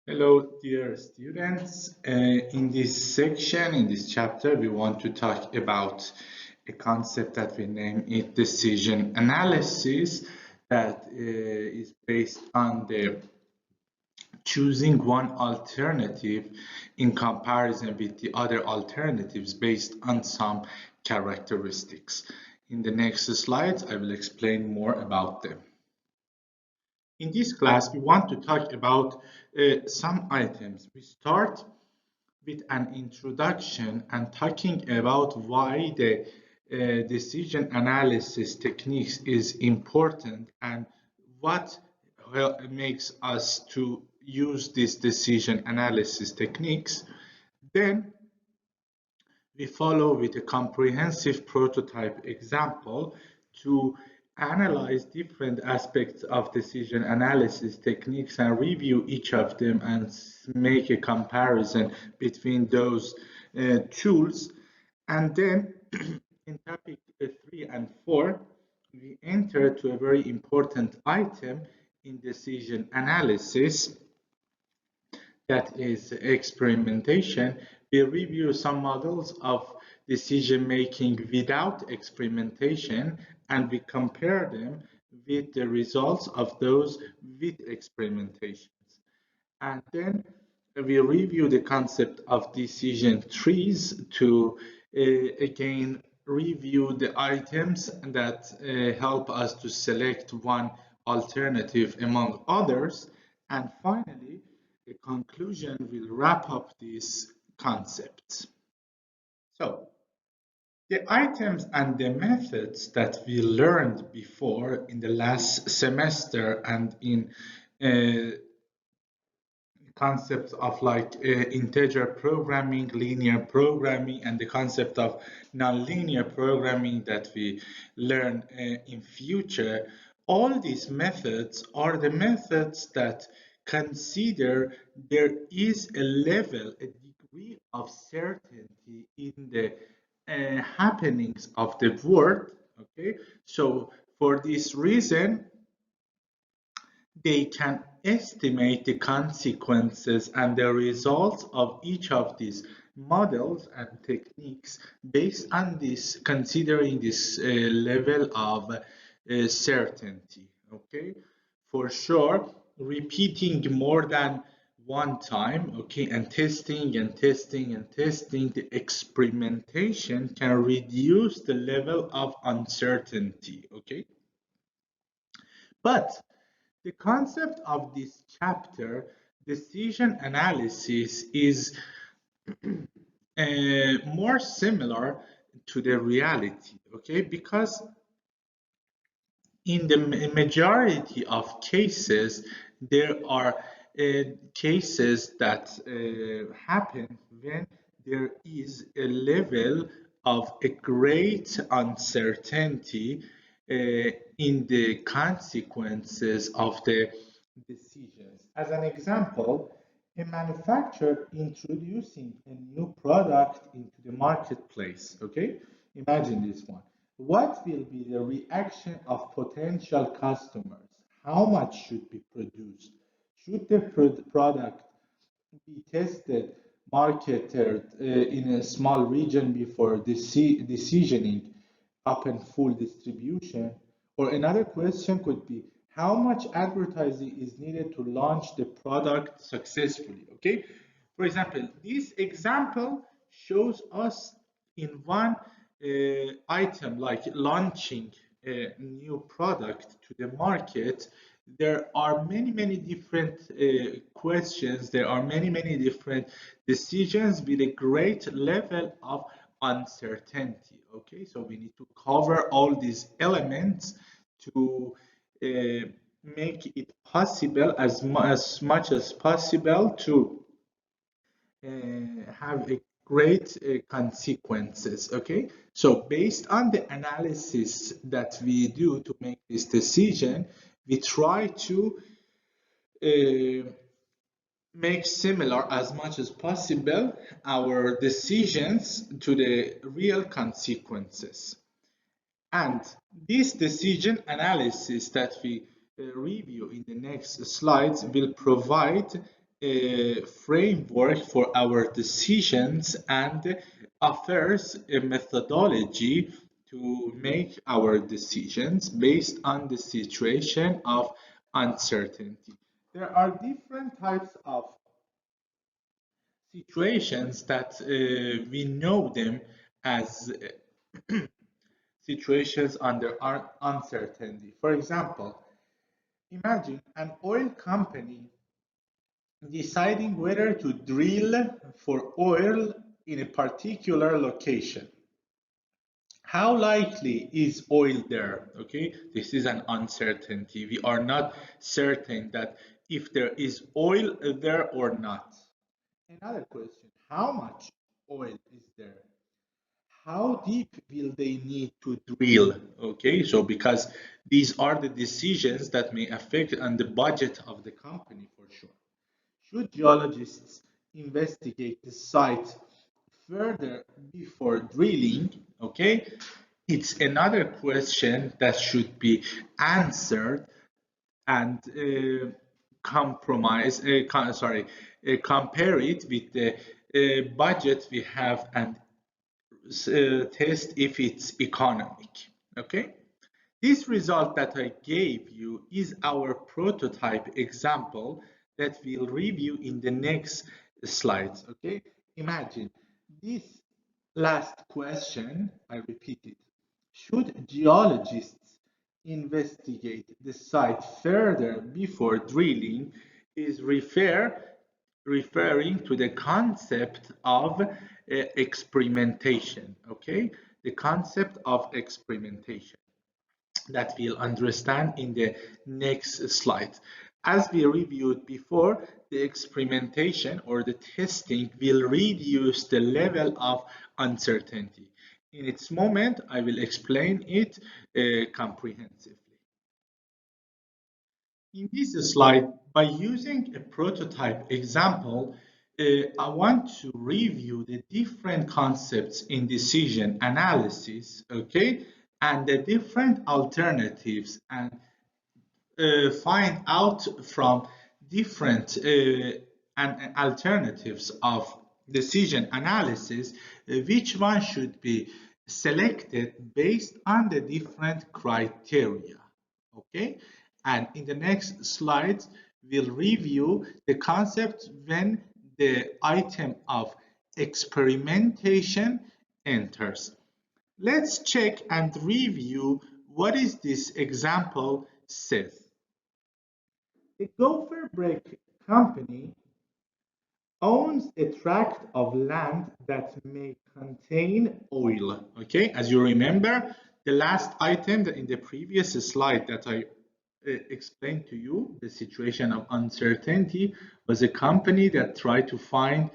Hello, dear students. In this section, in this chapter, we want to talk about a concept that we name it decision analysis that is based on the choosing one alternative in comparison with the other alternatives based on some characteristics. In the next slides, I will explain more about them. In this class, we want to talk about some items. We start with an introduction and talking about why the decision analysis techniques is important and what makes us to use these decision analysis techniques. Then we follow with a comprehensive prototype example to analyze different aspects of decision analysis techniques and review each of them and make a comparison between those tools. And then in topic 3 and 4, we enter to a very important item in decision analysis, that is experimentation. We review some models of decision making without experimentation and we compare them with the results of those with experimentations. And then we review the concept of decision trees to again review the items that help us to select one alternative among others. And finally, the conclusion will wrap up these concepts. So, the items and the methods that we learned before in the last semester and in concepts of like integer programming, linear programming, and the concept of nonlinear programming that we learn in future, all these methods are the methods that consider there is a level, a degree of certainty in the happenings of the world. Okay, so for this reason, they can estimate the consequences and the results of each of these models and techniques based on this, considering this level of certainty. Okay, for sure, repeating more than one time, okay, and testing and testing and testing, the experimentation can reduce the level of uncertainty. Okay, but the concept of this chapter, decision analysis, is more similar to the reality, okay? Because in the majority of cases, there are cases that happen when there is a level of a great uncertainty in the consequences of the decisions. As an example, a manufacturer introducing a new product into the marketplace, okay? Imagine this one. What will be the reaction of potential customers? How much should be produced? Should the product be tested, marketed in a small region before decisioning up and full distribution? Or another question could be, how much advertising is needed to launch the product successfully? Okay, for example, this example shows us in one item like launching a new product to the market, there are many different questions, there are many different decisions with a great level of uncertainty. Okay, so we need to cover all these elements to make it possible as much as possible to have a great consequences. Okay, so based on the analysis that we do to make this decision, we try to make similar as much as possible our decisions to the real consequences. And this decision analysis that we review in the next slides will provide a framework for our decisions and offers a methodology to make our decisions based on the situation of uncertainty. There are different types of situations that we know them as situations under uncertainty. For example, imagine an oil company deciding whether to drill for oil in a particular location. How likely is oil there? Okay, this is an uncertainty. We are not certain that if there is oil there or not. Another question, how much oil is there? How deep will they need to drill? Okay, so because these are the decisions that may affect on the budget of the company for sure. Should geologists investigate the site further before drilling? Okay, it's another question that should be answered and compare it with the budget we have and test if it's economic. Okay. This result that I gave you is our prototype example that we'll review in the next slides. Okay, imagine this last question, I repeat it. Should geologists investigate the site further before drilling is referring to the concept of experimentation, okay? The concept of experimentation that we'll understand in the next slide. As we reviewed before, the experimentation or the testing will reduce the level of uncertainty. In its moment, I will explain it comprehensively. In this slide, by using a prototype example, I want to review the different concepts in decision analysis, okay, and the different alternatives and find out from different alternatives of decision analysis which one should be selected based on the different criteria. Okay, and in the next slides we'll review the concept when the item of experimentation enters. Let's check and review what is this example says. The Gopher Brick Company owns a tract of land that may contain oil. Okay, as you remember, the last item in the previous slide that I explained to you, the situation of uncertainty, was a company that tried to find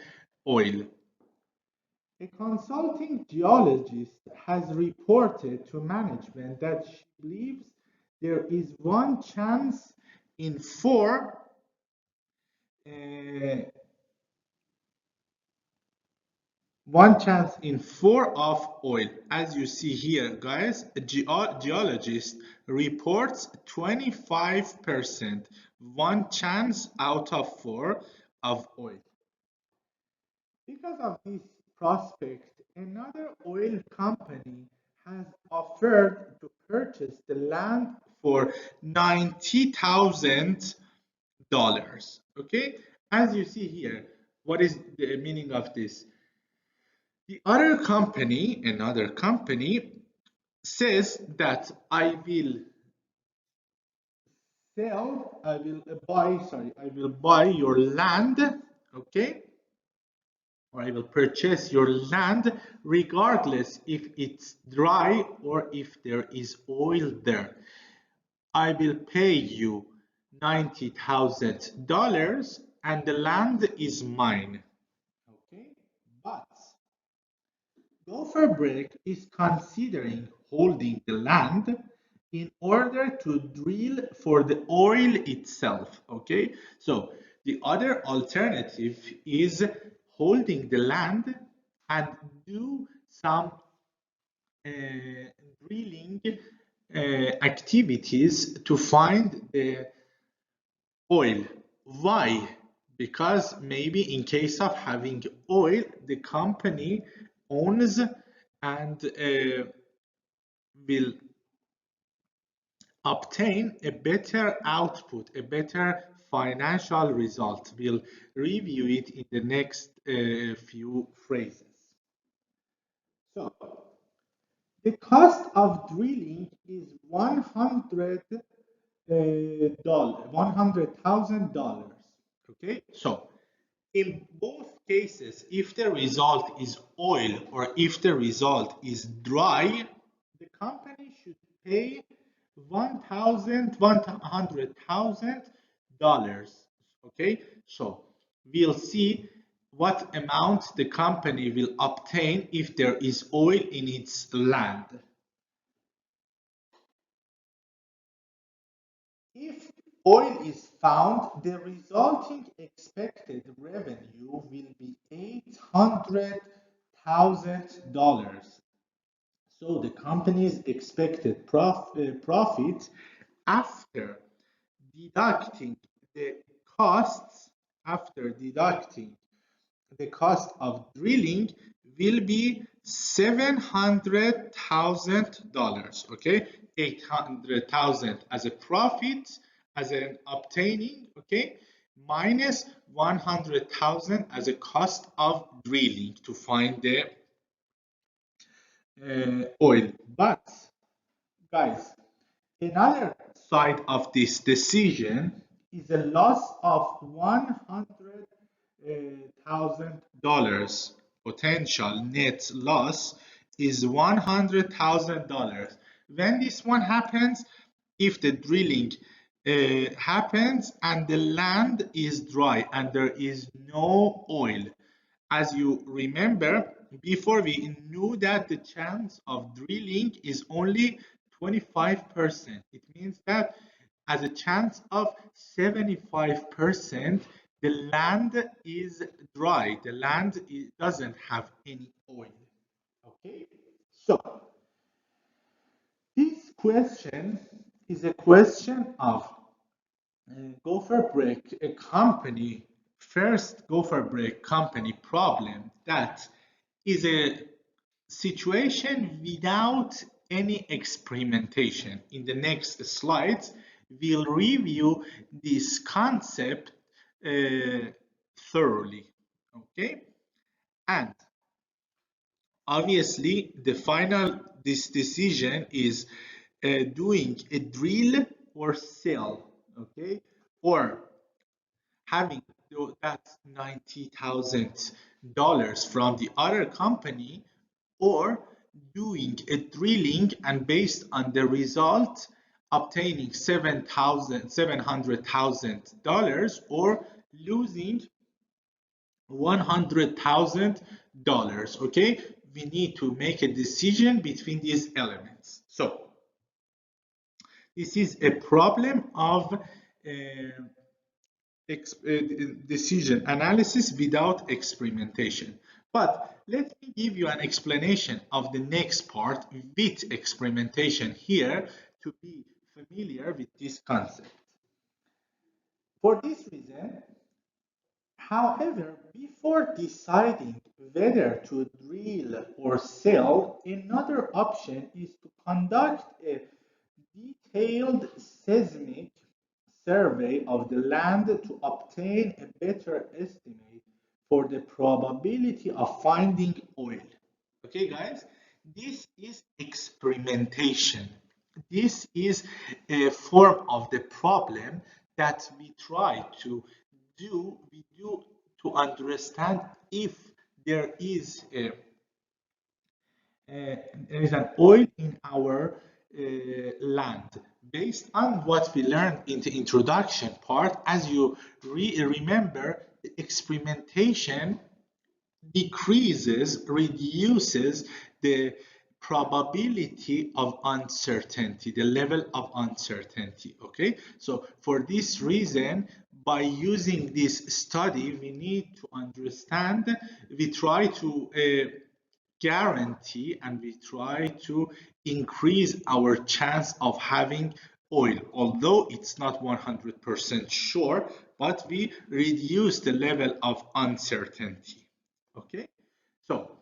oil. A consulting geologist has reported to management that she believes there is one chance in four of oil. As you see here, guys, a geologist reports 25%, one chance out of four of oil. Because of this prospect, another oil company has offered to purchase the land for $90,000. Okay, as you see here, what is the meaning of this? The other company, another company, says that I will buy your land, okay? Or I will purchase your land regardless if it's dry or if there is oil there. I will pay you $90,000 and the land is mine. Okay, but Gopher Brick is considering holding the land in order to drill for the oil itself. Okay, so the other alternative is holding the land and do some drilling activities to find the oil. Why? because maybe in case of having oil, the company owns and will obtain a better output, a better financial result. We'll review it in the next few phrases. So, the cost of drilling is $100,000. Okay, so in both cases, if the result is oil or if the result is dry, the company should pay $100,000. Okay, so we'll see what amount the company will obtain if there is oil in its land. If oil is found, the resulting expected revenue will be $800,000. So the company's expected profit after deducting the costs, after deducting the cost of drilling will be $700,000. Okay, 800,000 as a profit, as an obtaining. Okay, minus 100,000 as a cost of drilling to find the oil. But guys, another side of this decision is a loss of $100,000. Potential net loss is $100,000. When this one happens, if the drilling happens and the land is dry and there is no oil, as you remember, before we knew that the chance of drilling is only 25%. It means that as a chance of 75%, the land is dry. The land doesn't have any oil. Okay, so this question is a question of gopher break a company, first gopher break company problem that is a situation without any experimentation. In the next slides, we'll review this concept thoroughly. Okay, and obviously the final this decision is doing a drill or sell. Okay, or having that $90,000 from the other company, or doing a drilling and based on the result obtaining $700,000 or losing $100,000. Okay, we need to make a decision between these elements. So this is a problem of decision analysis without experimentation. But let me give you an explanation of the next part with experimentation here to be familiar with this concept. For this reason, however, before deciding whether to drill or sell, another option is to conduct a detailed seismic survey of the land to obtain a better estimate for the probability of finding oil. Okay, guys, this is experimentation. This is a form of the problem that we try to do. We do to understand if there is an oil in our land. Based on what we learned in the introduction part, as you remember, the experimentation reduces the probability of uncertainty, the level of uncertainty. Okay, so for this reason, by using this study, we need to understand, we try to guarantee and we try to increase our chance of having oil, although it's not 100% sure, but we reduce the level of uncertainty. Okay, so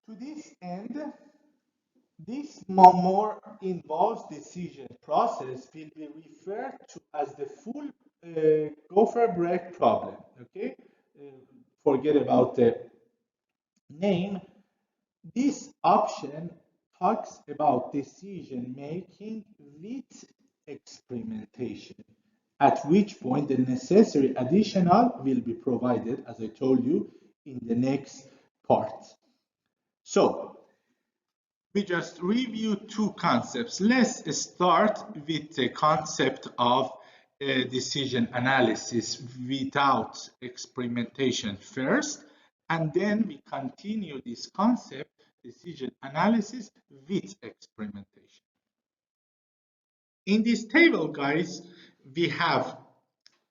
to this end, this more involved decision process will be referred to as the full gopher break problem. Okay, forget about the name. This option talks about decision making with experimentation, at which point the necessary additional will be provided, as I told you, in the next part. So, we just review two concepts. Let's start with the concept of decision analysis without experimentation first, and then we continue this concept, decision analysis with experimentation. In this table, guys, we have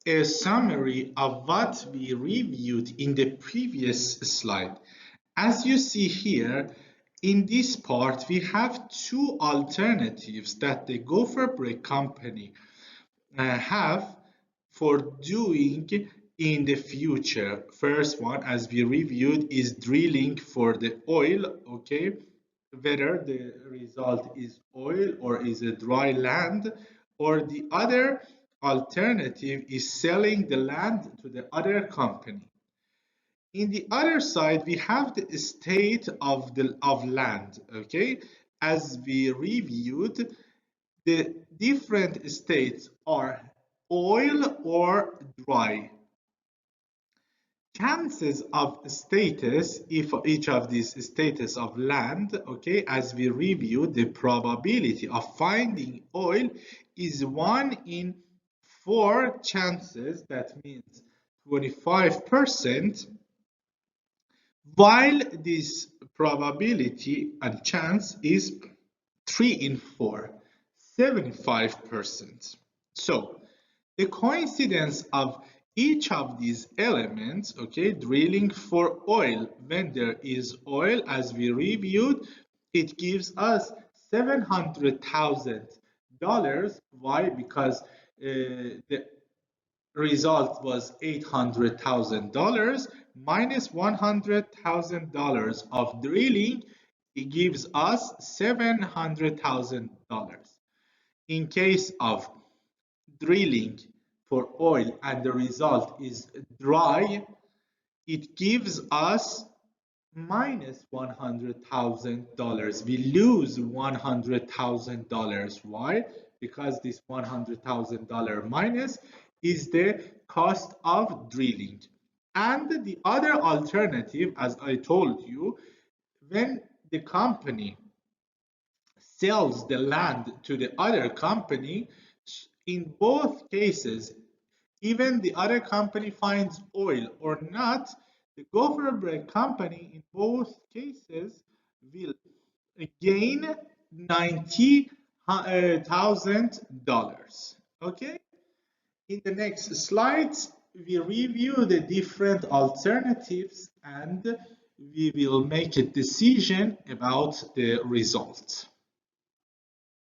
a summary of what we reviewed in the previous slide. As you see here, in this part, we have two alternatives that the gopher break company have for doing in the future. First one, as we reviewed, is drilling for the oil, okay? Whether the result is oil or is a dry land, or the other alternative is selling the land to the other company. In the other side, we have the state of land, okay? As we reviewed, the different states are oil or dry. Chances of status, if each of these status of land, okay, as we reviewed, the probability of finding oil is 1 in 4 chances, that means 25%, while this probability and chance is 3 in 4, 75%. So the coincidence of each of these elements, okay, drilling for oil, when there is oil, as we reviewed, it gives us $700,000. Why? Because the result was $800,000 minus $100,000 of drilling, it gives us $700,000. In case of drilling for oil and the result is dry, it gives us minus $100,000. We lose $100,000. Why? Because this $100,000 minus is the cost of drilling. And the other alternative, as I told you, when the company sells the land to the other company, in both cases, even the other company finds oil or not, the gopher break company in both cases will gain $90,000. Okay? In the next slides, we review the different alternatives and we will make a decision about the results.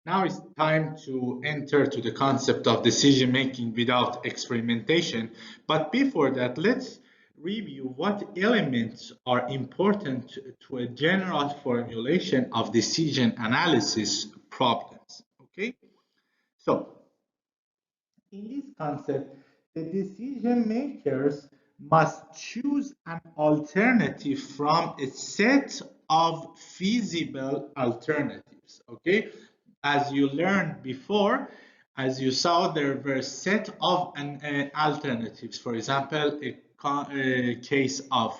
Now it's time to enter to the concept of decision making without experimentation. But before that, let's review what elements are important to a general formulation of decision analysis problems. Okay, so in this concept, the decision makers must choose an alternative from a set of feasible alternatives. Okay, as you learned before, as you saw, there were a set of alternatives. For example, a case of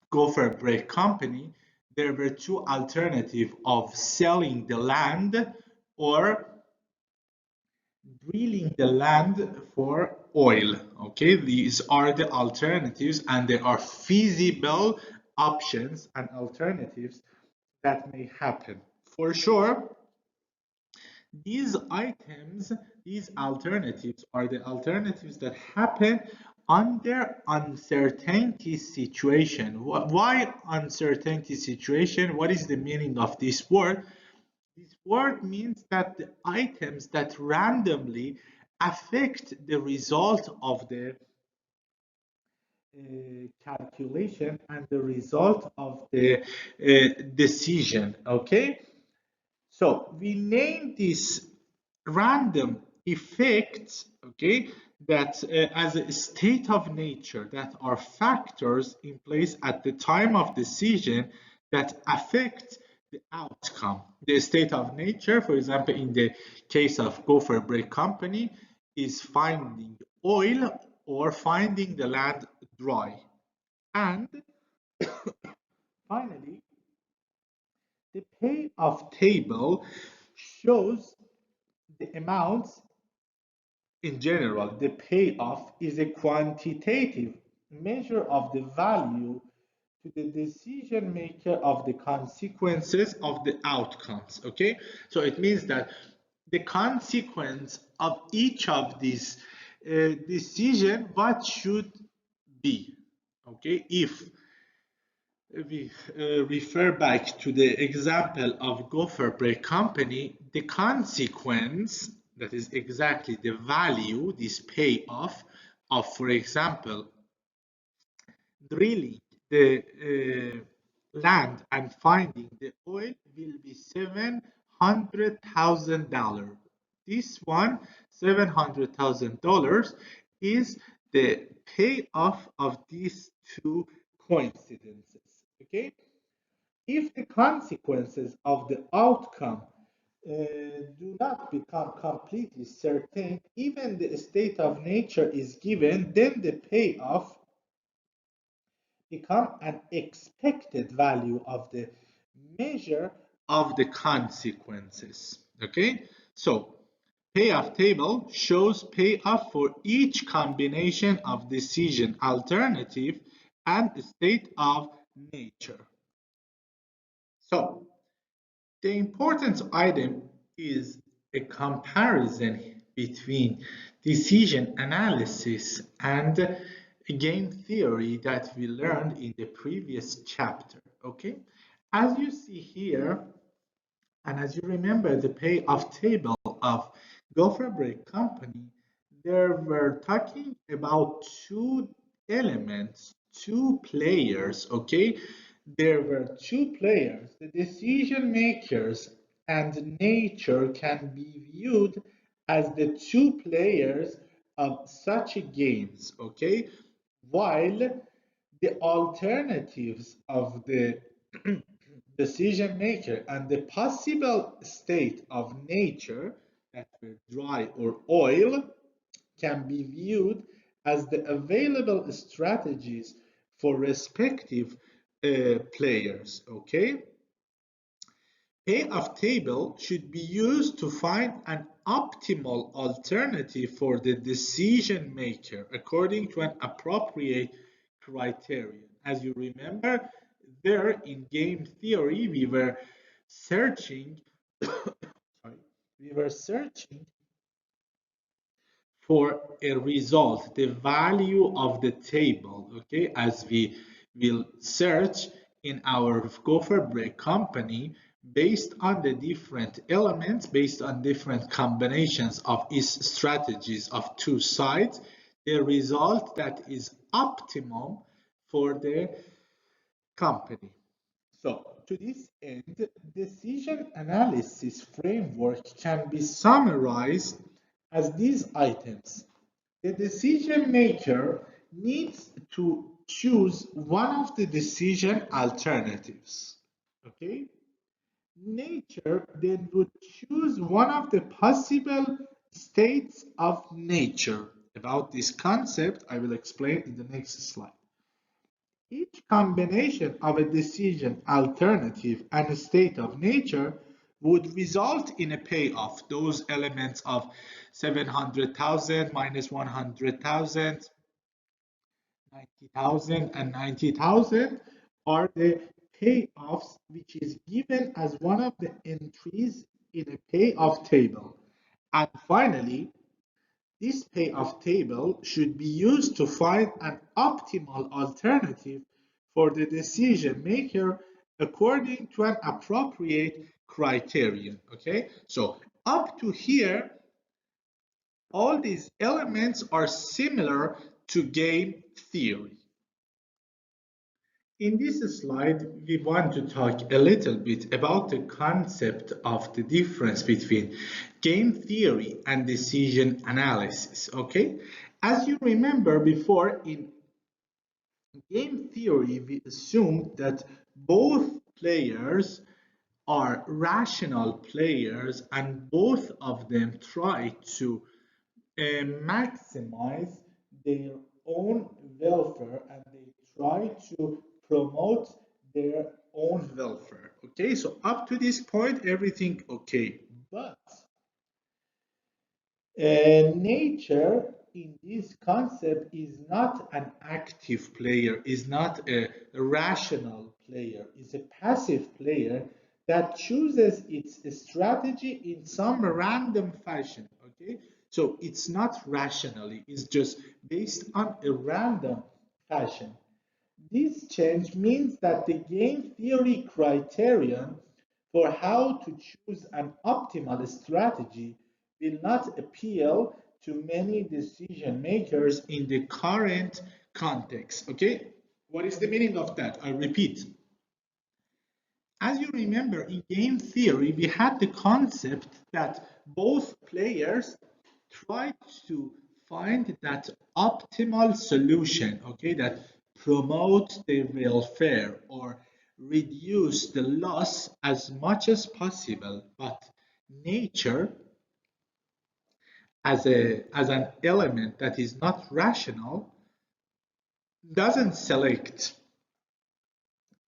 gopher break company, there were two alternatives of selling the land or drilling the land for oil. Okay, these are the alternatives and there are feasible options and alternatives that may happen. For sure, these items, these alternatives are the alternatives that happen under uncertainty situation. Why uncertainty situation? What is the meaning of this word? This word means that the items that randomly affect the result of the calculation and the result of the decision. Okay, so we name this random effects, okay, that as a state of nature, that are factors in place at the time of decision that affect the outcome. The state of nature, for example, in the case of Gopher Break Company, is finding oil or finding the land dry. And finally, the payoff table shows the amounts. In general, the payoff is a quantitative measure of the value to the decision maker of the consequences of the outcomes. Okay, so it means that the consequence of each of these decision, what should be. Okay, if we refer back to the example of Gopher Break Company, the consequence, that is exactly the value, this payoff of, for example, drilling the land and finding the oil will be $700,000. This one, $700,000, is the payoff of these two coincidences. Okay, if the consequences of the outcome do not become completely certain, even the state of nature is given, then the payoff become an expected value of the measure of the consequences. Okay, so payoff table shows payoff for each combination of decision alternative and state of nature. So the important item is a comparison between decision analysis and game theory that we learned in the previous chapter. Okay, as you see here, and as you remember the payoff table of Gopher Break Company, there were talking about two elements, two players, okay? There were two players, the decision makers and nature can be viewed as the two players of such games, okay? While the alternatives of the decision maker and the possible state of nature that were dry or oil can be viewed as the available strategies for respective players. Okay, payoff table should be used to find an optimal alternative for the decision maker according to an appropriate criterion. As you remember, there in game theory we were searching sorry, we were searching for a result, the value of the table, okay, as we will search in our Gopher Break Company based on the different elements, based on different combinations of EUSS strategies of two sides, the result that is optimum for the company. So, to this end, decision analysis framework can be summarized as these items. The decision maker needs to choose one of the decision alternatives. Okay? Nature then would choose one of the possible states of nature. About this concept, I will explain in the next slide. Each combination of a decision alternative and a state of nature would result in a payoff. Those elements of 700,000 minus 100,000, 90,000, and 90,000 are the payoffs which is given as one of the entries in a payoff table. And finally, this payoff table should be used to find an optimal alternative for the decision maker according to an appropriate criterion. Okay, so up to here, All these elements are similar to game theory. In this slide, we want to talk a little bit about the concept of the difference between game theory and decision analysis, okay? As you remember before, in game theory, we assumed that both players are rational players and both of them try to maximize their own welfare and they try to promote their own welfare. Okay, so up to this point, everything okay. But nature in this concept is not an active player, is not a rational player, is a passive player that chooses its strategy in some random fashion. Okay, so it's not rationally, it's just based on a random fashion. This change means that the game theory criterion for how to choose an optimal strategy will not appeal to many decision makers in the current context. Okay, what is the meaning of that? I repeat. As you remember, in game theory, we had the concept that both players tried to find that optimal solution, okay, that promotes their welfare or reduce the loss as much as possible. But nature, as an element that is not rational, doesn't select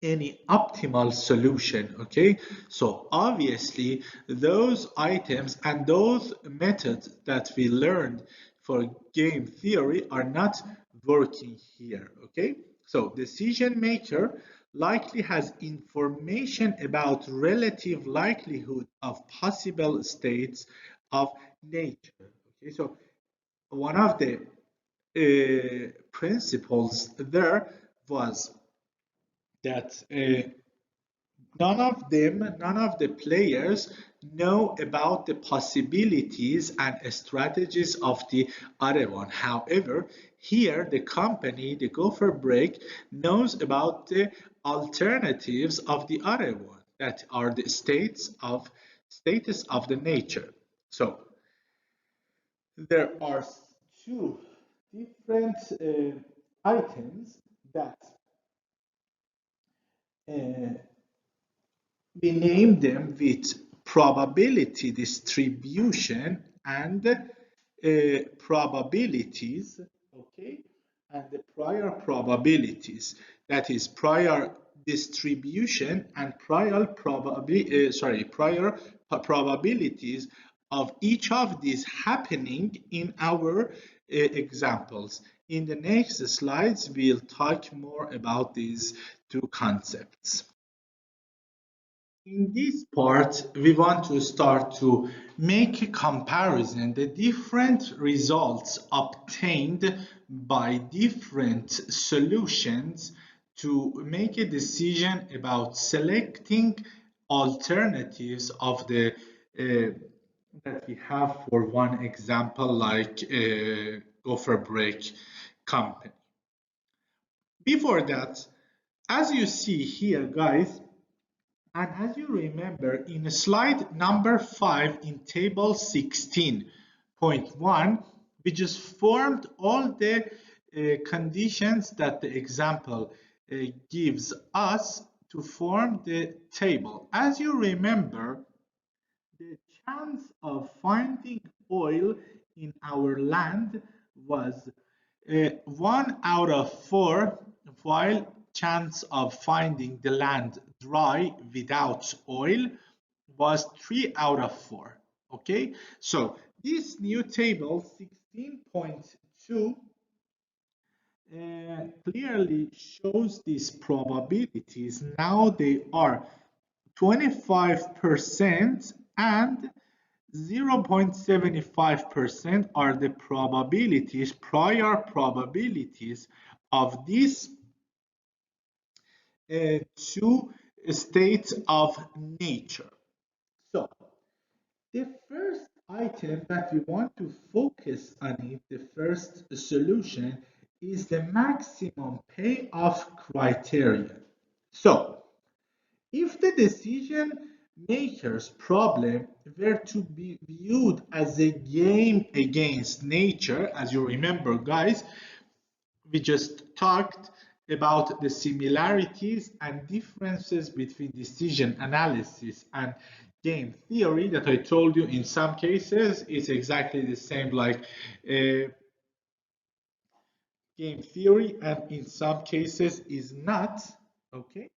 any optimal solution. Okay, so obviously those items and those methods that we learned for game theory are not working here. Okay, so decision maker likely has information about relative likelihood of possible states of nature. Okay, so one of the principles there was that none of the players know about the possibilities and strategies of the other one. However, here the company, the Gopher Break, knows about the alternatives of the other one that are the status of the nature. So there are two different items that uh, we name them with probability distribution and probabilities, okay, and the prior probabilities. That is prior distribution and prior probabilities of each of these happening in our examples. In the next slides, we'll talk more about these two concepts. In this part, we want to start to make a comparison, the different results obtained by different solutions to make a decision about selecting alternatives of the that we have for one example like Gopher Break company. Before that, as you see here, guys, and as you remember, in slide number 5 in table 16.1, we just formed all the conditions that the example gives us to form the table. As you remember, the chance of finding oil in our land was 1 out of 4, while chance of finding the land dry without oil was 3 out of 4. Okay, so this new table 16.2 clearly shows these probabilities. Now they are 25% and 0.75% are the probabilities, prior probabilities of these two states of nature. So the first item that we want to focus on it, the first solution, is the maximum payoff criterion. So, if the decision maker's problem were to be viewed as a game against nature, as you remember, guys, we just talked about the similarities and differences between decision analysis and game theory that I told you in some cases is exactly the same like game theory, and in some cases is not. Okay,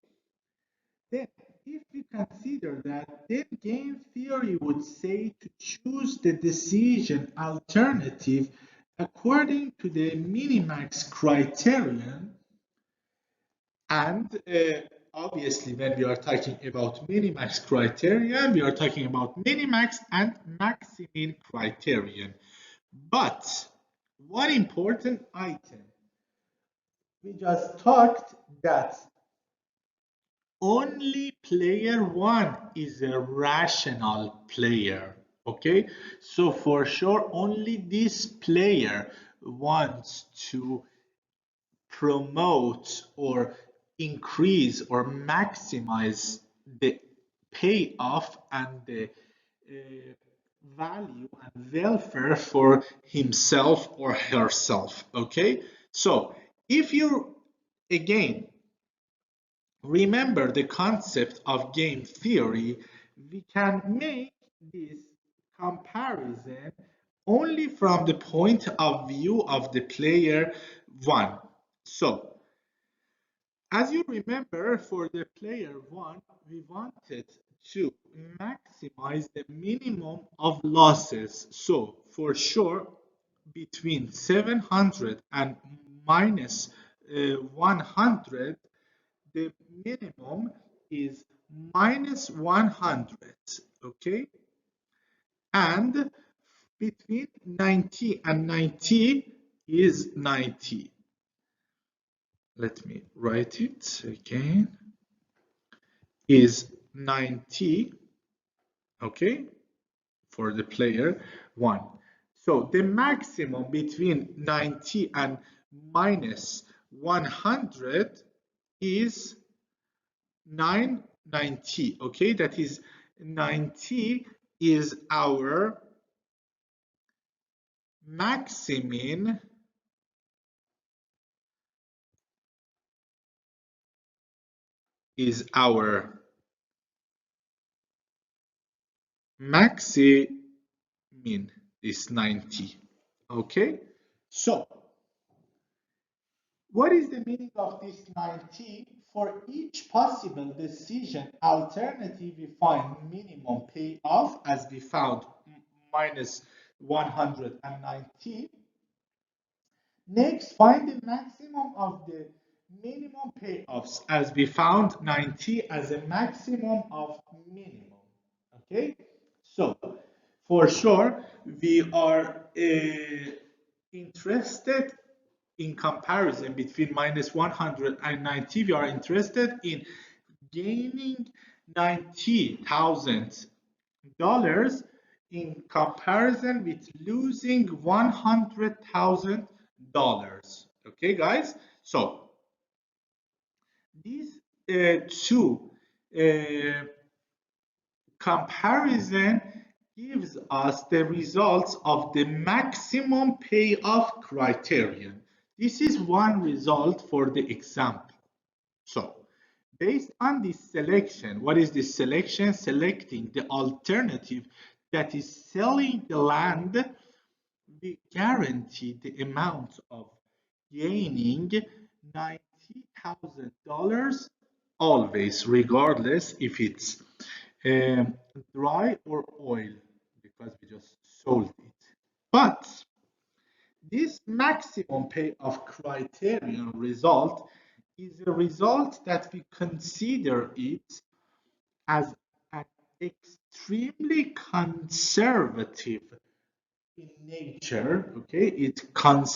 then if we consider that, then game theory would say to choose the decision alternative according to the minimax criterion. And obviously, when we are talking about minimax criterion, we are talking about minimax and maximin criterion. But one important item, we just talked that only player one is a rational player. Okay, so for sure, only this player wants to promote or increase or maximize the payoff and the value and welfare for himself or herself. Okay, so if you again remember the concept of game theory, we can make this comparison only from the point of view of the player one. So as you remember, for the player one, we wanted to maximize the minimum of losses. So for sure, between 700 and minus 100, the minimum is minus 100. Okay, and between 90 and 90 is 90. Let me write it again, is 90, okay, for the player one. So the maximum between 90 and minus 100 is 990, okay, that is 90 is our maximin is our maximin is 90. Okay, so what is the meaning of this 90? For each possible decision alternative, we find minimum payoff as we found minus 190. Next, find the maximum of the minimum payoffs as we found 90 as a maximum of minimum. Okay, so for sure we are interested in comparison between minus 190. We are interested in gaining $90,000 in comparison with losing $100,000. Okay, guys. So these two comparison gives us the results of the maximum payoff criterion. This is one result for the example. So based on this selection, what is this selection? Selecting the alternative that is selling the land, we guarantee the amount of gaining $90,000 always, regardless if it's dry or oil, because we just sold it. But this maximum payoff criterion result is a result that we consider it as an extremely conservative in nature. Okay, it's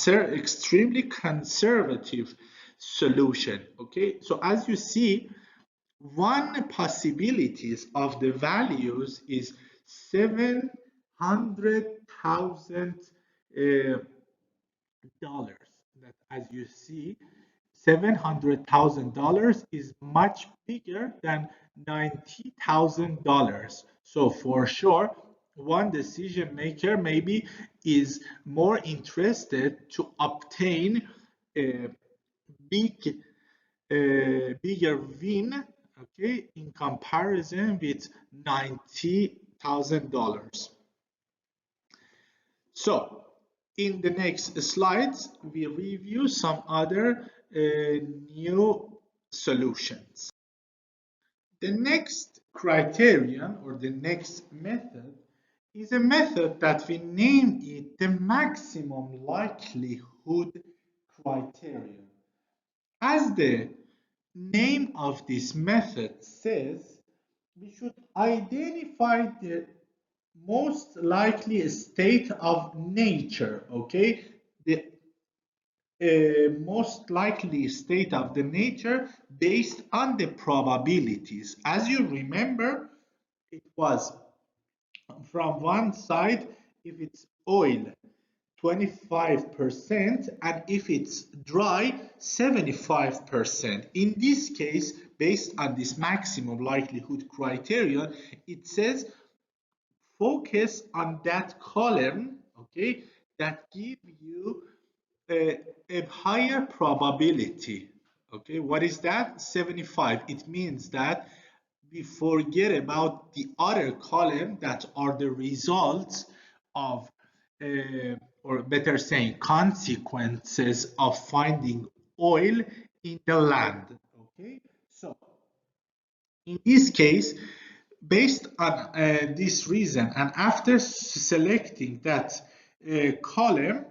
extremely conservative solution. Okay, so as you see, one possibilities of the values is 700 $700,000. That, as you see, $700,000 is much bigger than $90,000. So for sure, one decision maker maybe is more interested to obtain a big, bigger win, okay, in comparison with $90,000. So, in the next slides, we review some other new solutions. The next criterion or the next method is a method that we name it the maximum likelihood criterion. As the name of this method says, we should identify the most likely state of nature, okay? The most likely state of the nature based on the probabilities. As you remember, it was from one side, if it's oil, 25%, and if it's dry, 75%. In this case, based on this maximum likelihood criterion, it says focus on that column, okay, that give you a higher probability. Okay, what is that? 75. It means that we forget about the other column that are the results of, or better saying, consequences of finding oil in the land. Okay, so in this case, based on this reason, and after selecting that column,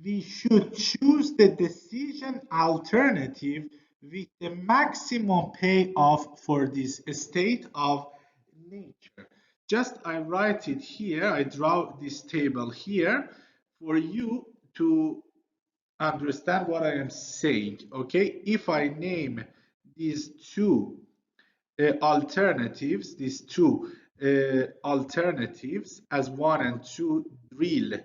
we should choose the decision alternative with the maximum payoff for this state of nature. Just I write it here, I draw this table here for you to understand what I am saying. Okay, if I name these two alternatives, alternatives as 1 and 2, drill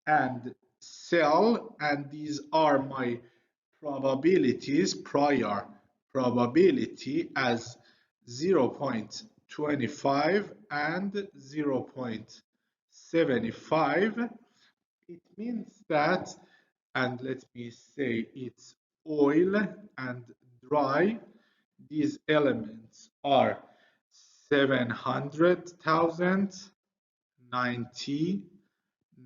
and sell, and these are my probabilities, prior probability as 0.25 and 0.75. It means that, and let me say it's oil and dry, these elements are 700,000, 90,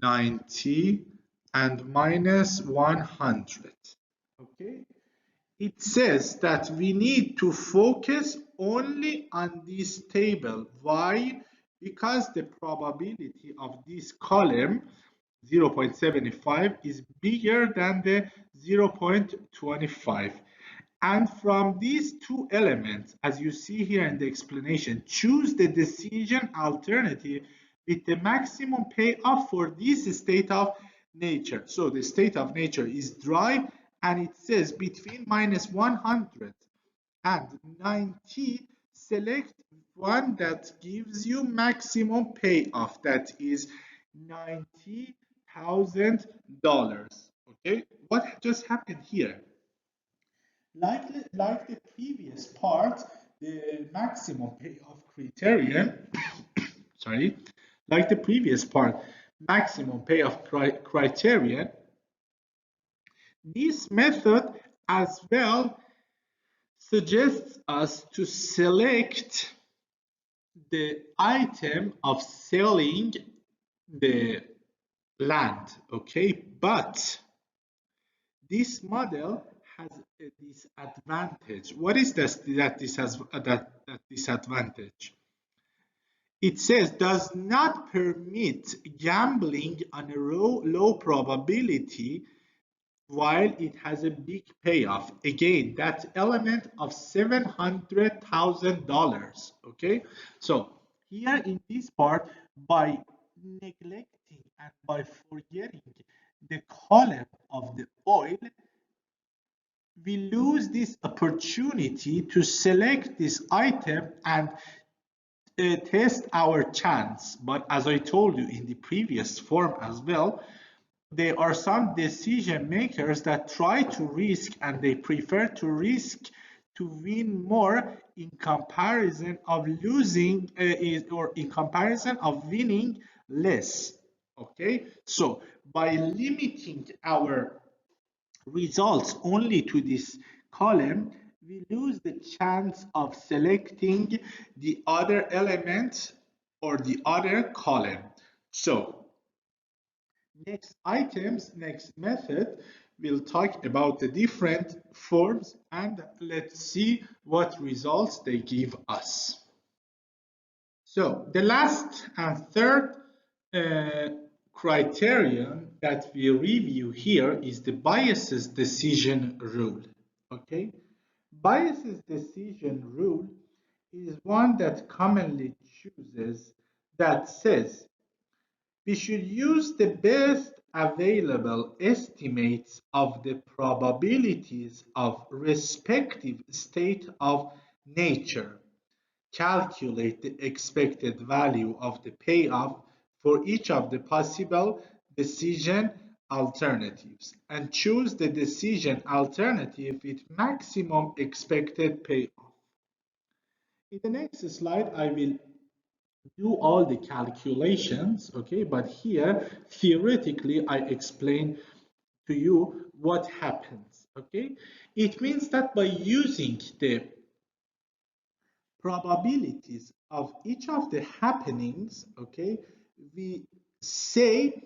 90, and minus 100. Okay, it says that we need to focus only on this table. Why? Because the probability of this column 0.75 is bigger than the 0.25. And from these two elements, as you see here in the explanation, choose the decision alternative with the maximum payoff for this state of nature. So the state of nature is dry, and it says between minus 100 and 90, select one that gives you maximum payoff, that is $90,000. Okay, what just happened here? Like the previous part, the maximum payoff criterion, sorry, like the previous part, maximum payoff criterion, this method as well suggests us to select the item of selling the land, okay? But this model has a disadvantage. What is this, that disadvantage? It says does not permit gambling on a low probability while it has a big payoff. Again, that element of $700,000. Okay, so here in this part, by neglecting and by forgetting the column of the oil, we lose this opportunity to select this item and test our chance, but as I told you in the previous form as well, there are some decision makers that try to risk and they prefer to risk to win more in comparison of losing or in comparison of winning less. Okay, so by limiting our results only to this column, we lose the chance of selecting the other element or the other column. So next method, we'll talk about the different forms and let's see what results they give us. So the last and third criterion that we review here is the biases decision rule. Okay, biases decision rule is one that commonly chooses that says we should use the best available estimates of the probabilities of respective state of nature, calculate the expected value of the payoff for each of the possible decision alternatives, and choose the decision alternative with maximum expected payoff. In the next slide, I will do all the calculations, okay, but here theoretically I explain to you what happens. Okay, it means that by using the probabilities of each of the happenings, okay, we see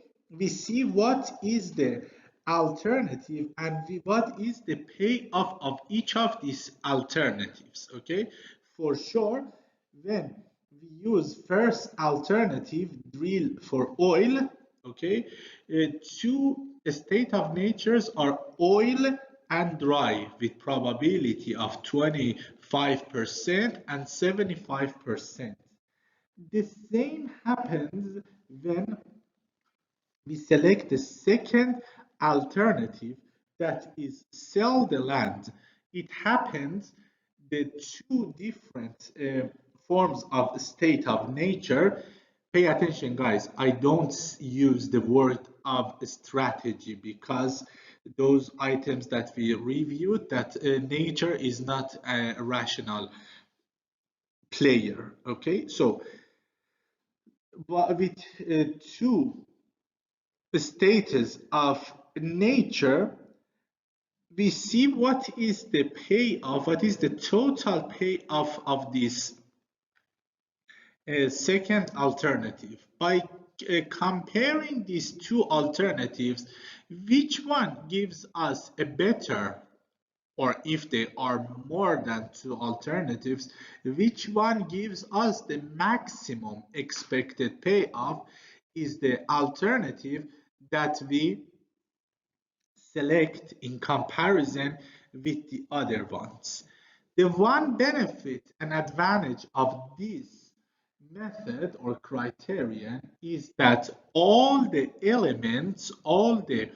what is the alternative and what is the payoff of each of these alternatives. Okay, for sure, when we use first alternative, drill for oil, okay, two state of natures are oil and dry with probability of 25% and 75%. The same happens when we select the second alternative, that is sell the land. It happens the two different forms of state of nature. Pay attention, guys. I don't use the word of strategy because those items that we reviewed, that nature is not a rational player. Okay, so with two status of nature, we see what is the payoff, what is the total payoff of this second alternative. By comparing these two alternatives, which one gives us a better, or if they are more than two alternatives, which one gives us the maximum expected payoff is the alternative that we select in comparison with the other ones. The one benefit and advantage of this method or criterion is that all the elements of the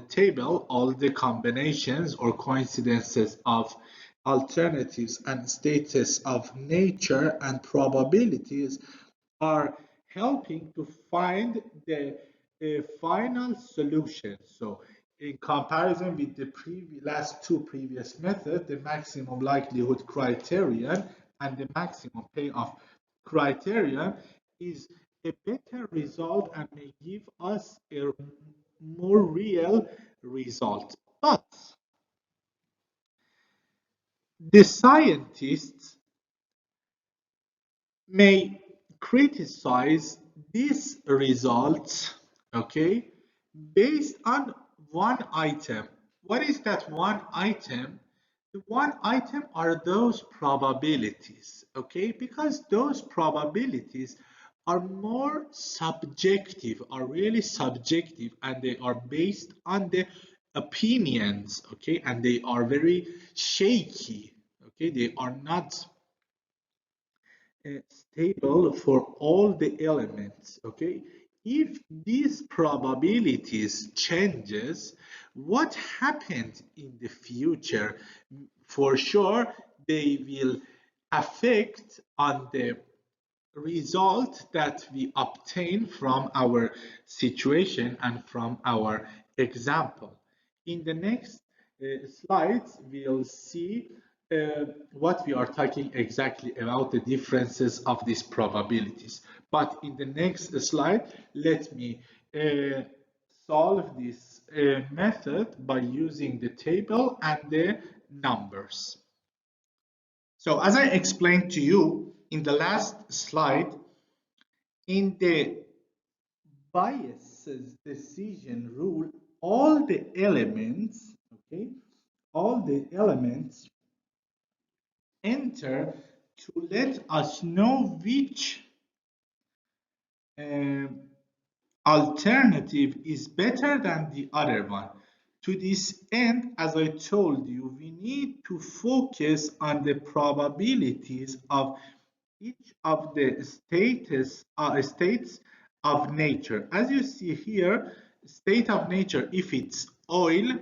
table, all the combinations or coincidences of alternatives and status of nature and probabilities are helping to find the final solution. So in comparison with the last two previous methods, the maximum likelihood criterion and the maximum payoff criterion is a better result and may give us a more real result. But the scientists may criticize these results, okay, based on one item. What is that one item? The one item are those probabilities, okay, because those probabilities are more subjective, are really subjective, and they are based on the opinions, okay, and they are very shaky, okay, they are not stable for all the elements. Okay, if these probabilities changes, what happened in the future? For sure they will affect on the result that we obtain from our situation and from our example. In the next slides, we'll see what we are talking exactly about, the differences of these probabilities. But in the next slide, let me solve this method by using the table and the numbers. So as I explained to you in the last slide, in the biases decision rule, all the elements, okay, all the elements enter to let us know which alternative is better than the other one. To this end, as I told you, we need to focus on the probabilities of each of the states of nature. As you see here, state of nature, if it's oil,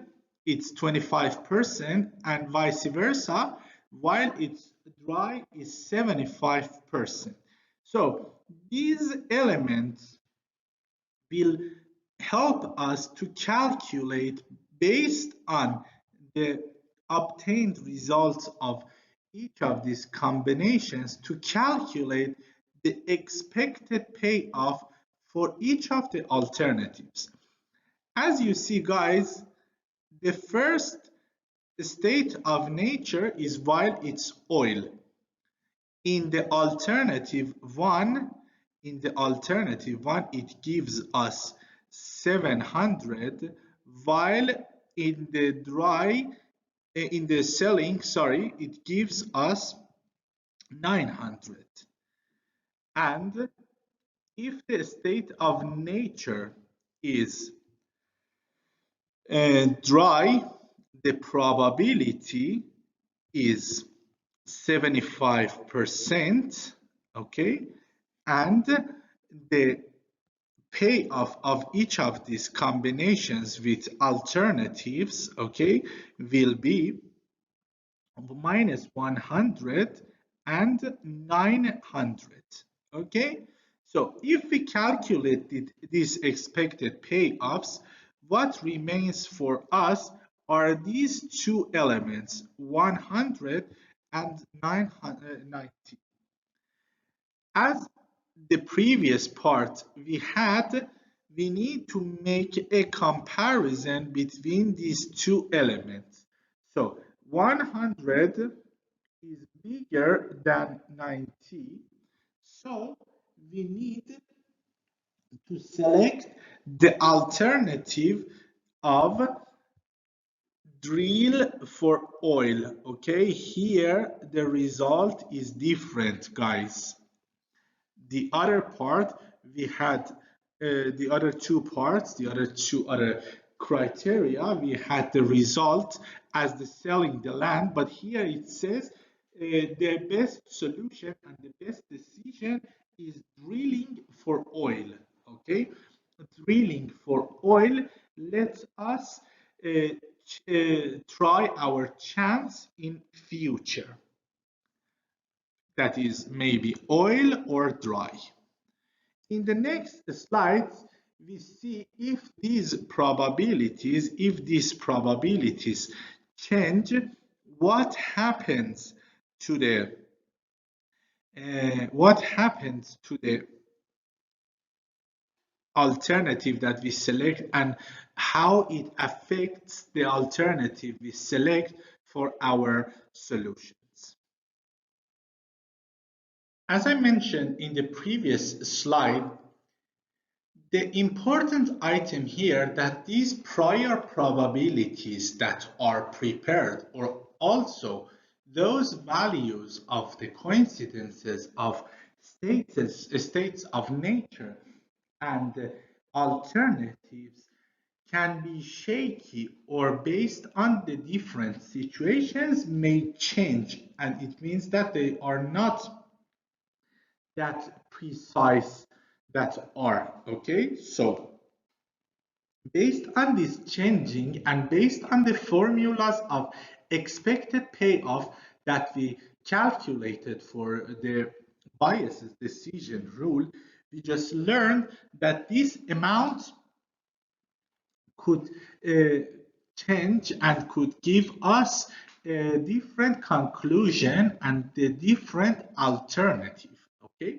it's 25% and vice versa, while it's dry is 75%. So these elements will help us to calculate based on the obtained results of each of these combinations to calculate the expected payoff for each of the alternatives. As you see, guys, the first state of nature is while it's oil. In the alternative one, it gives us 700, while in the selling, sorry, it gives us 900. And if the state of nature is dry, the probability is 75%, okay, and the payoff of each of these combinations with alternatives, okay, will be minus 100 and 900, okay. So if we calculated these expected payoffs, what remains for us are these two elements, 100 and 990. As the previous part we need to make a comparison between these two elements. So 100 is bigger than 90, so we need to select the alternative of drill for oil. Okay, here the result is different, guys. The other part, we had the other two parts, the other criteria, we had the result as the selling the land, but here it says the best solution and the best decision is drilling for oil. Okay, drilling for oil lets us try our chance in future. That is maybe oil or dry. In the next slides, we see if these probabilities change, what happens to the alternative that we select and how it affects the alternative we select for our solutions. As I mentioned in the previous slide, the important item here that these prior probabilities that are prepared, or also those values of the coincidences of states of nature and alternatives, can be shaky or based on the different situations may change, and it means that they are not that precise that are, okay. So based on this changing and based on the formulas of expected payoff that we calculated for the biases decision rule, we just learned that this amount could change and could give us a different conclusion and the different alternative. Okay,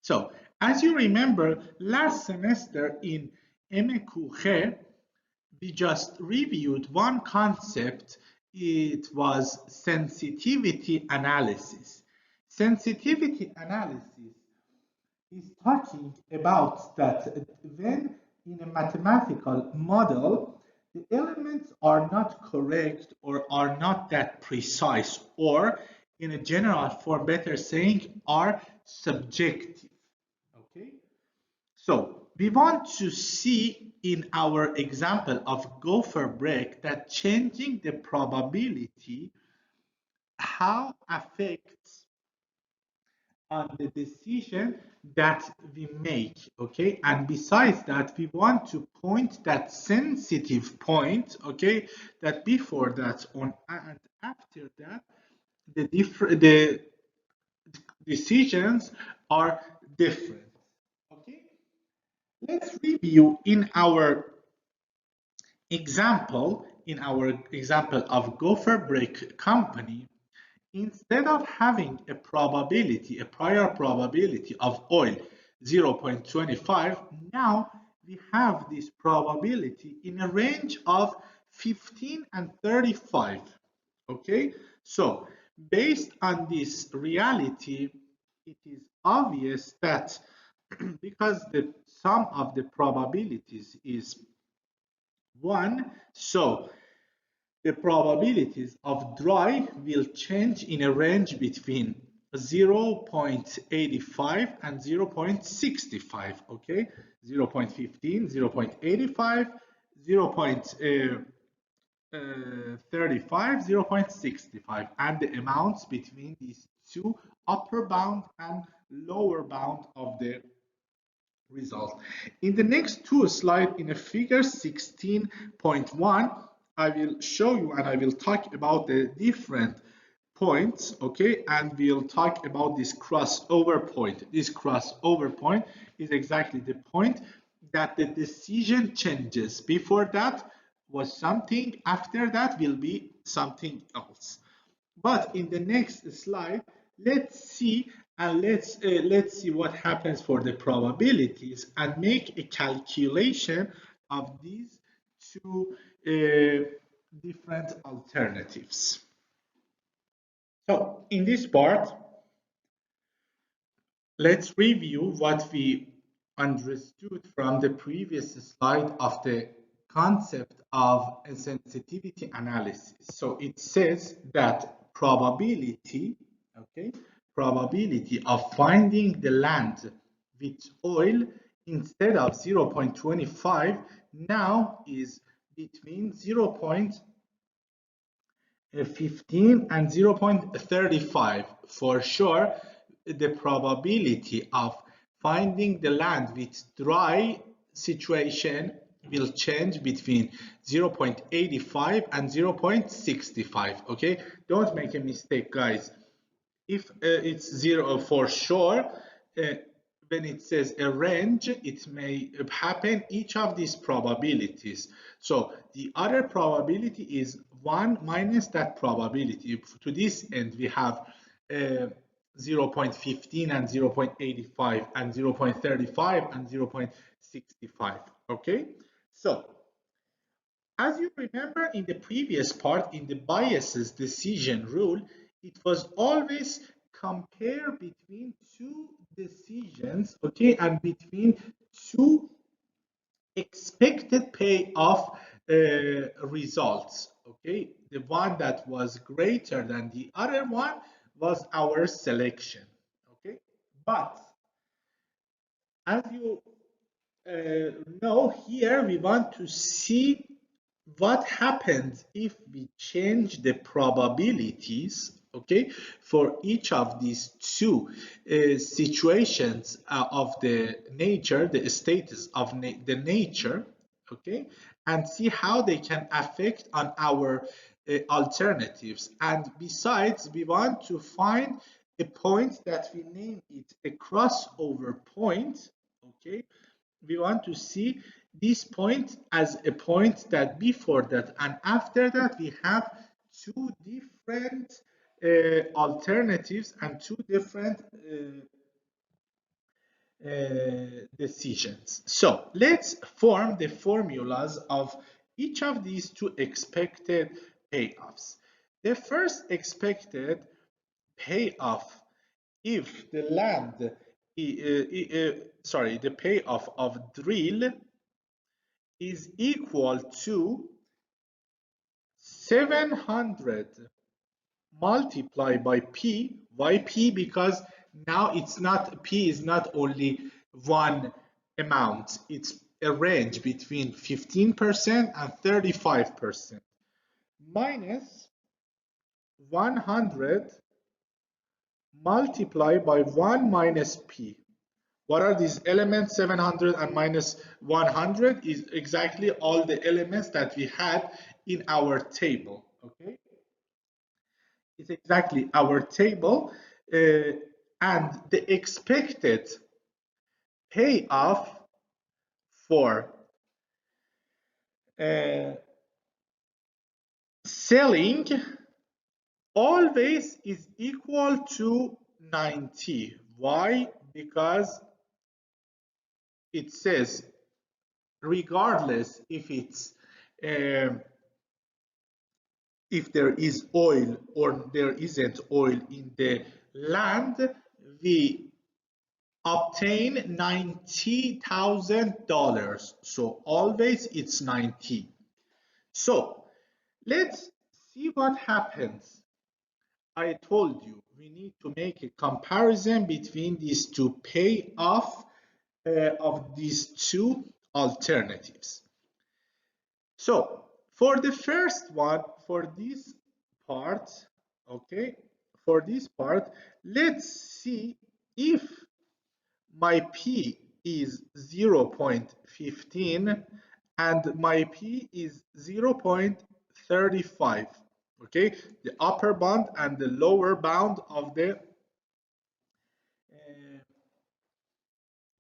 so as you remember, last semester in MQAG, we just reviewed one concept. It was sensitivity analysis. Sensitivity analysis is talking about that when in a mathematical model, the elements are not correct or are not that precise, or in a general form, better saying, are subjective. Okay, so we want to see in our example of gopher break that changing the probability how affects on the decision that we make. Okay, and besides that, we want to point that sensitive point, okay, that before that on and after that the decisions are different. Okay, let's review in our example of gopher break company. Instead of having a probability, a prior probability of oil 0.25, now we have this probability in a range of 15 and 35. Okay, so based on this reality, it is obvious that because the sum of the probabilities is 1, so the probabilities of dry will change in a range between 0.85 and 0.65, okay? 0.15, 0.85, 0.35, 0.65, and the amounts between these two upper bound and lower bound of the result. In the next two slides, in a figure 16.1, I will show you and I will talk about the different points, okay, and we'll talk about this crossover point. This crossover point is exactly the point that the decision changes. Before that was something, after that will be something else. But in the next slide, let's see let's see what happens for the probabilities and make a calculation of these two different alternatives. So in this part, let's review what we understood from the previous slide of the concept of a sensitivity analysis. So it says that probability, okay, probability of finding the land with oil instead of 0.25 now is between 0.15 and 0.35. For sure, the probability of finding the land with dry situation will change between 0.85 and 0.65. Okay, don't make a mistake, guys. If it's 0 for sure, when it says a range, it may happen each of these probabilities. So the other probability is 1 minus that probability. To this end, we have 0.15 and 0.85 and 0.35 and 0.65. Okay, so as you remember in the previous part, in the biases decision rule, it was always compare between two decisions, okay, and between two expected payoff results, okay. The one that was greater than the other one was our selection, okay. But as you know, here we want to see what happens if we change the probabilities, okay, for each of these two situations of the nature, the status of the nature, okay, and see how they can affect on our alternatives, and besides we want to find a point that we name it a crossover point. Okay, we want to see this point as a point that before that and after that we have two different alternatives and two different decisions. So let's form the formulas of each of these two expected payoffs. The first expected payoff, if the land, the payoff of drill is equal to 700 multiplied by P. Why P? Because now it's not, P is not only one amount, it's a range between 15% and 35%, minus 100 multiplied by 1 minus P. What are these elements? 700 and minus 100 is exactly all the elements that we had in our table. Okay, it's exactly our table, and the expected payoff for selling always is equal to 90. Why? Because it says regardless if it's if there is oil or there isn't oil in the land, we obtain $90,000. So always it's 90. So let's see what happens. I told you we need to make a comparison between these two payoff of these two alternatives. So for the first one, for this part, okay, for this part, let's see if my P is 0.15 and my P is 0.35. Okay, the upper bound and the lower bound of the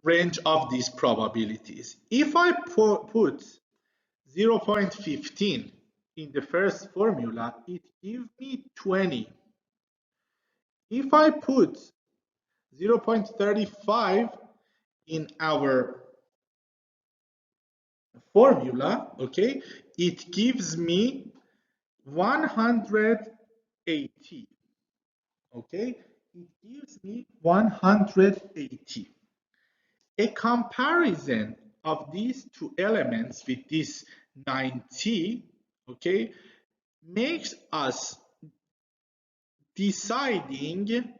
range of these probabilities. If I put 0.15 in the first formula, it gives me 20. If I put 0.35 in our formula, okay, it gives me 180. Okay, it gives me 180. A comparison of these two elements with this 90, okay, makes us deciding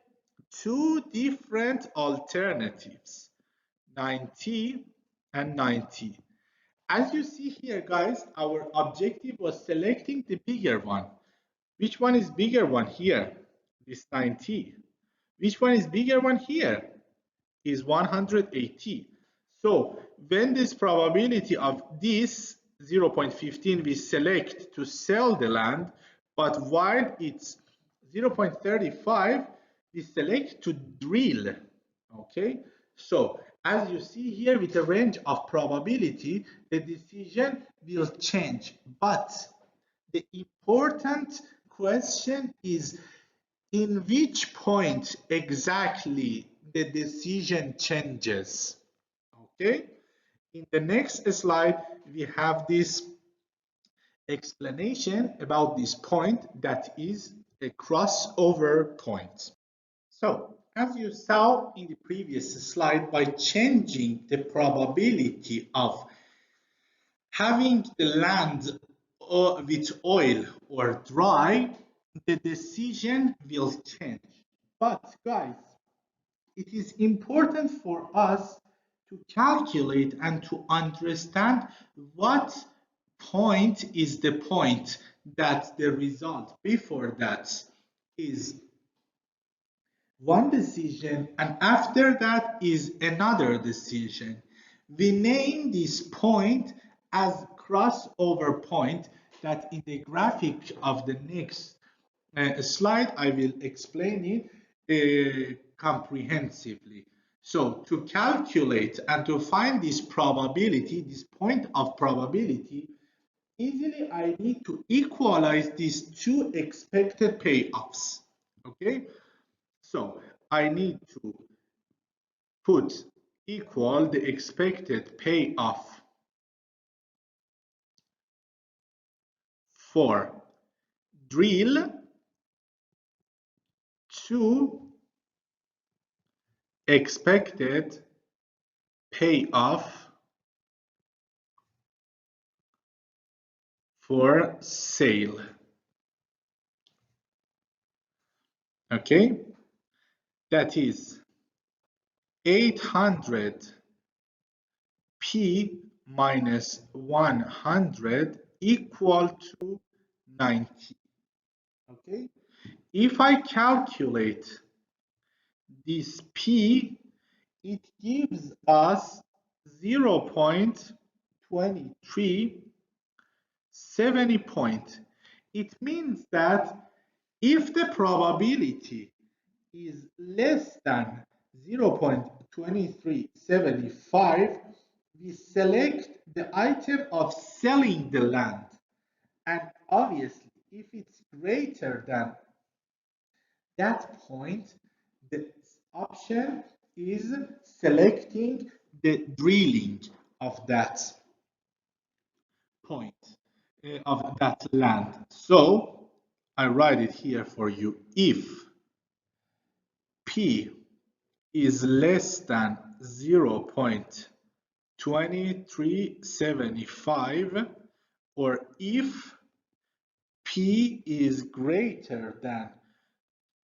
two different alternatives, 90 and 90. As you see here, guys, our objective was selecting the bigger one. Which one is bigger one here? This 90. Which one is bigger one here? Is 180. So when this probability of this 0.15 we select to sell the land, but while it's 0.35 we select to drill. Okay, so as you see here, with a range of probability, the decision will change, but the important question is in which point exactly the decision changes. Okay, in the next slide we have this explanation about this point that is a crossover point. So as you saw in the previous slide, by changing the probability of having the land with oil or dry, the decision will change. But guys, it is important for us to calculate and to understand what point is the point that the result before that is one decision and after that is another decision. We name this point as crossover point. that in the graphic of the next slide, I will explain it comprehensively. So to calculate and to find this probability, this point of probability, easily I need to equalize these two expected payoffs. Okay, so I need to put equal the expected payoff for drill to expected payoff for sale. Okay, that is 800 p minus 100 equal to 90. Okay, if I calculate this p, it gives us 0.2370 point. It means that if the probability is less than 0.2375, we select the item of selling the land. And obviously, if it's greater than that point, the option is selecting the drilling of that point, of that land. So I write it here for you. If P is less than 0.2375, or if P is greater than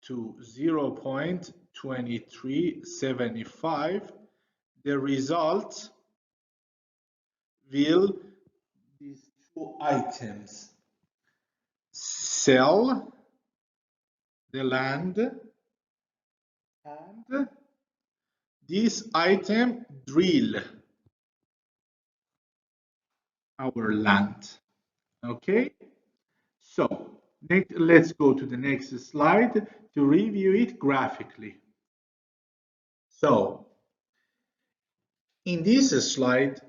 to 0.2375, the result will these two items: sell the land and this item drill our land. Okay, so let's go to the next slide to review it graphically. So in this slide,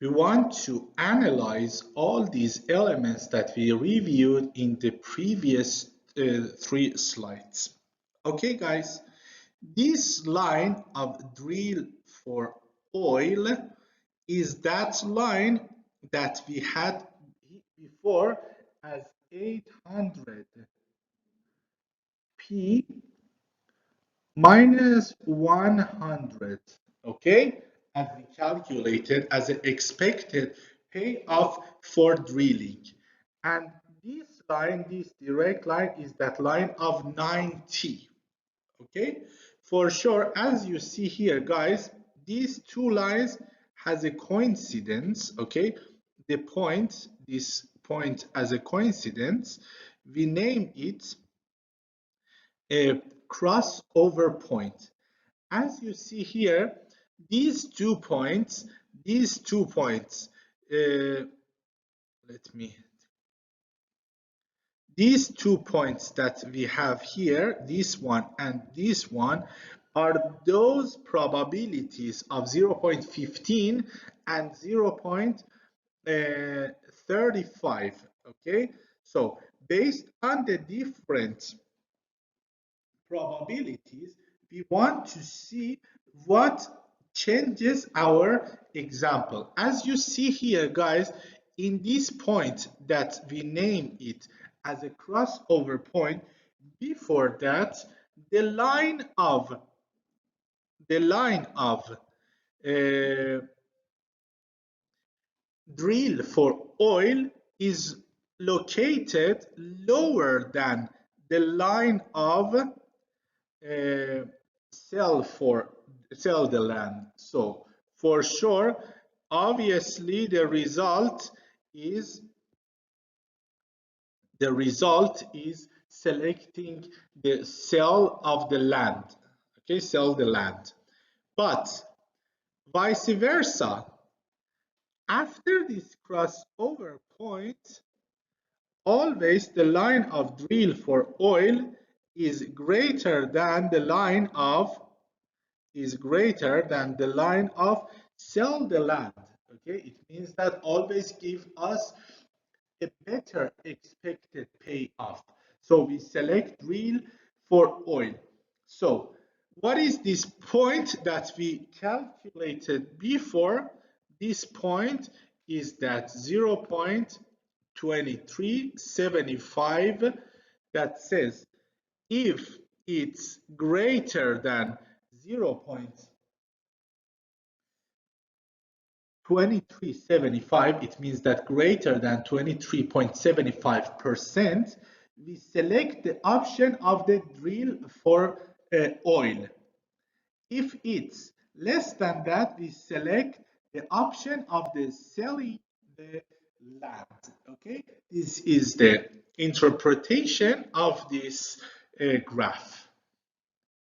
we want to analyze all these elements that we reviewed in the previous 3 slides. Okay, guys, this line of drill for oil is that line that we had before as 800 P minus 100, okay, as we calculated as an expected payoff for drilling. And this line, this direct line, is that line of 90, okay. For sure, as you see here, guys, these two lines has a coincidence, okay. The point, this point as a coincidence, we name it a crossover point. As you see here, these 2 points, these 2 points that we have here, this one and this one, are those probabilities of 0.15 and 0.35, okay? So based on the different probabilities, we want to see what changes our example. As you see here, guys, in this point that we name it as a crossover point, before that, the line of drill for oil is located lower than the line of sell the land. So for sure, obviously the result is selecting the sell of the land. Okay, sell the land. But vice versa, after this crossover point, always the line of drill for oil is greater than the line of sell the land. Okay, it means that always give us a better expected payoff. So we select drill for oil. So what is this point that we calculated before? This point is that 0.2375 that says if it's greater than 0.2375, it means that greater than 23.75%, we select the option of the drill for oil. If it's less than that, we select the option of the selling the land. Okay, this is the interpretation of this graph.